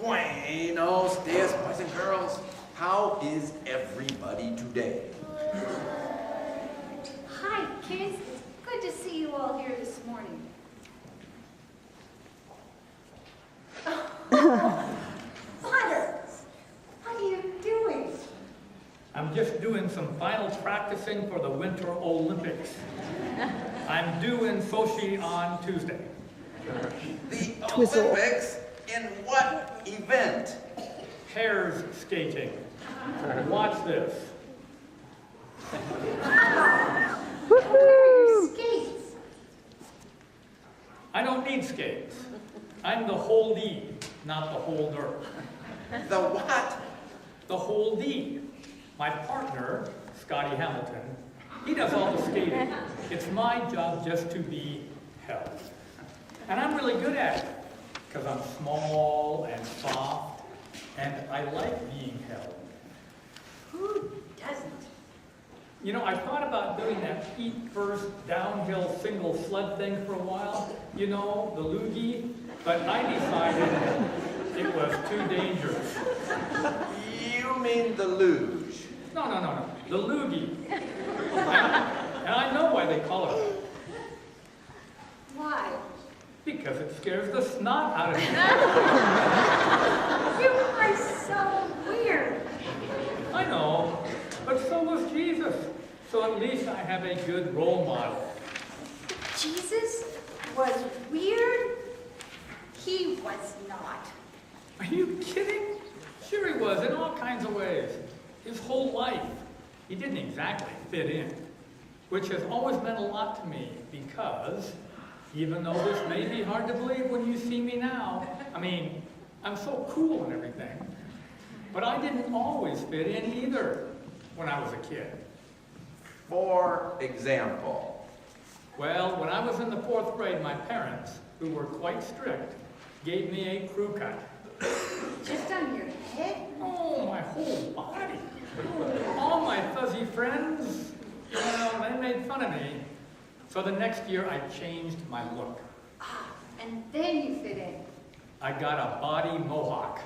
Buenos dias, boys and girls. How is everybody today? Hi, kids. Good to see you all here this morning. Butter, what are you doing? I'm just doing some final practicing for the Winter Olympics. I'm due in Sochi on Tuesday. The Olympics? In what event? Pairs skating. Watch this. Where are your skates? I don't need skates. I'm the holdee, not the holder. The what? The holdee. My partner, Scotty Hamilton, he does all the skating. It's my job just to be held. And I'm really good at it, because I'm small and soft, and I like being held. Who doesn't? You know, I thought about doing that feet first downhill single sled thing for a while, you know, the loogie, but I decided it was too dangerous. You mean the luge? No, the loogie. And I know why they call it that. Why? Because it scares the snot out of me. You are so weird. I know, but so was Jesus. So at least I have a good role model. Jesus was weird? He was not. Are you kidding? Sure he was, in all kinds of ways. His whole life. He didn't exactly fit in, which has always meant a lot to me because even though this may be hard to believe when you see me now, I mean, I'm so cool and everything, but I didn't always fit in either when I was a kid. For example. Well, when I was in the 4th grade, my parents, who were quite strict, gave me a crew cut. Just on your head? Oh, my whole body. All my fuzzy friends, you know, they made fun of me. So the next year I changed my look. Ah, and then you fit in. I got a body mohawk.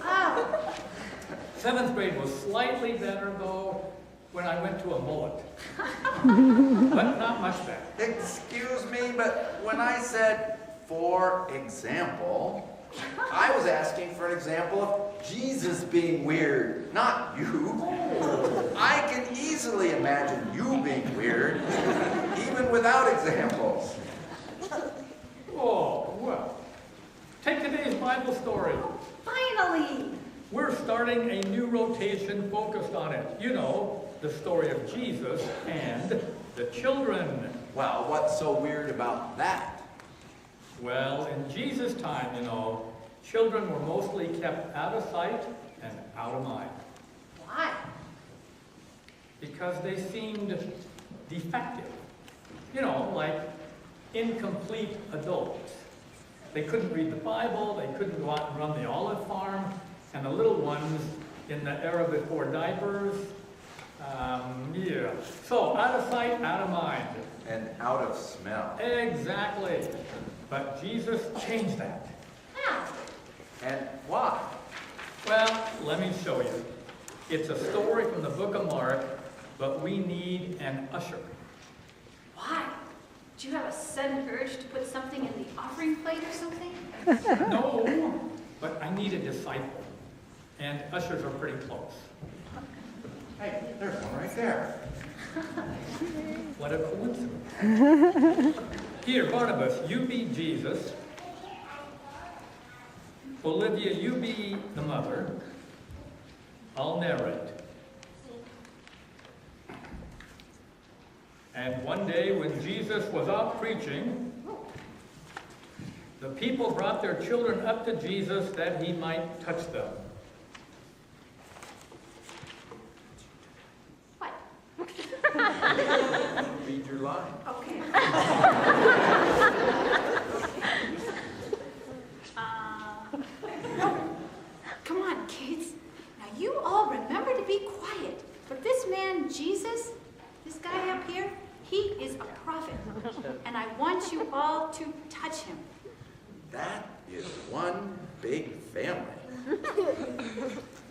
Oh, 7th grade was slightly better though when I went to a mullet. But not much better. Excuse me, but when I said, for example, I was asking for an example of Jesus being weird, not you. I can easily imagine you being weird, even without examples. Oh, well. Take today's Bible story. finally! We're starting a new rotation focused on it. You know, the story of Jesus and the children. Well, what's so weird about that? Well, in Jesus' time, you know, children were mostly kept out of sight and out of mind Why? because they seemed defective. You know, like incomplete adults. They couldn't read the Bible, they couldn't go out and run the olive farm, and the little ones in the era before diapers, yeah. So, out of sight, out of mind. And out of smell. Exactly. But Jesus changed that. How? And why? Well, let me show you. It's a story from the book of Mark, but we need an usher. Why? Do you have a sudden urge to put something in the offering plate or something? No, but I need a disciple. And ushers are pretty close. Hey, there's one right there. What a coincidence. Here, Barnabas, you be Jesus. Olivia, you be the mother. I'll narrate. And one day when Jesus was out preaching, the people brought their children up to Jesus that he might touch them. What? Read your line. Okay. No. Come on, kids. Now you all remember to be quiet. But this man, Jesus, this guy up here, he is a prophet. And I want you all to touch him. That is one big family.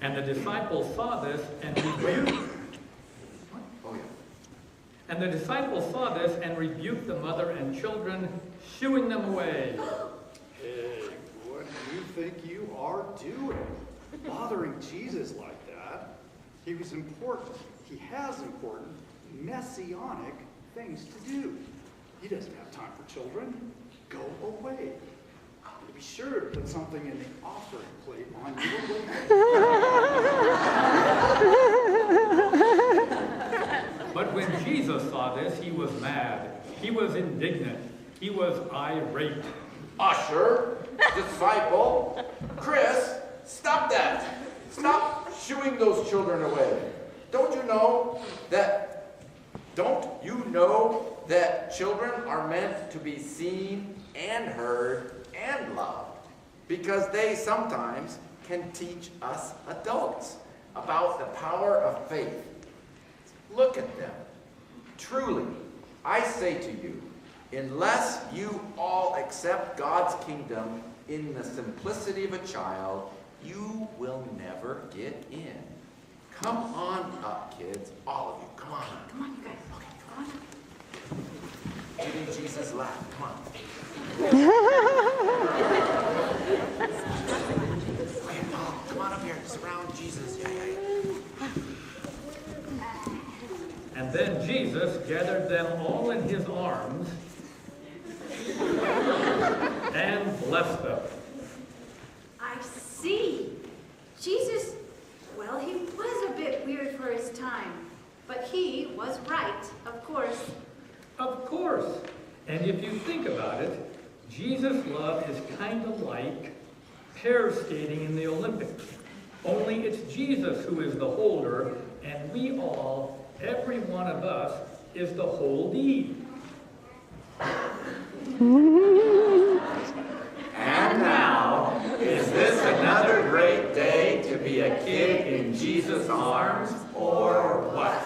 And the disciples saw this and rebuked. Oh, yeah. And the disciples saw this and rebuked the mother and children, shooing them away. Hey, what do you think you are doing? Bothering Jesus like that? He was important. He has important, messianic things to do. He doesn't have time for children. Go away. Be sure to put something in the offering plate on your way. But when Jesus saw this, he was mad. He was indignant. He was irate. Usher, disciple, Chris, stop that. Stop shooing those children away. Don't you know that children are meant to be seen and heard and loved? Because they sometimes can teach us adults about the power of faith. Look at them. Truly, I say to you, unless you all accept God's kingdom in the simplicity of a child, you will never get in. Come on up, kids. All of you. Come on up. Come on, you guys. Okay, come on up. Get in Jesus' lap. Come on. Okay, Paul, come on up here. Surround Jesus. Yeah. And then Jesus gathered them all in his arms and blessed them. I see. Jesus, well, he was a bit weird for his time, but he was right, of course. Of course. And if you think about it, Jesus' love is kind of like pair skating in the Olympics. Only it's Jesus who is the holder, and we all, every one of us, is the holdee. And now, is this another great day to be a kid in Jesus' arms, or what?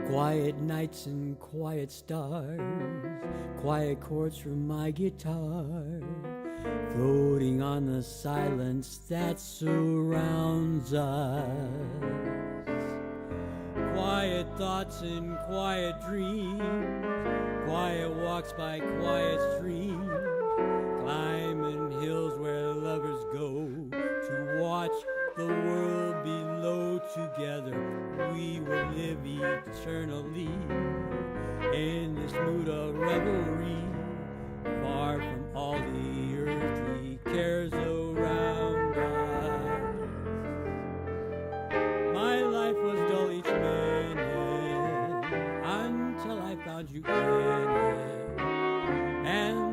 Quiet nights and quiet stars, quiet chords from my guitar, floating on the silence that surrounds us. Quiet thoughts and quiet dreams, quiet walks by quiet streams, climbing hills where lovers go to watch the world below. Together we will live eternally in this mood of revelry, far from all the earthly cares around us. My life was dull each minute until I found you in it, and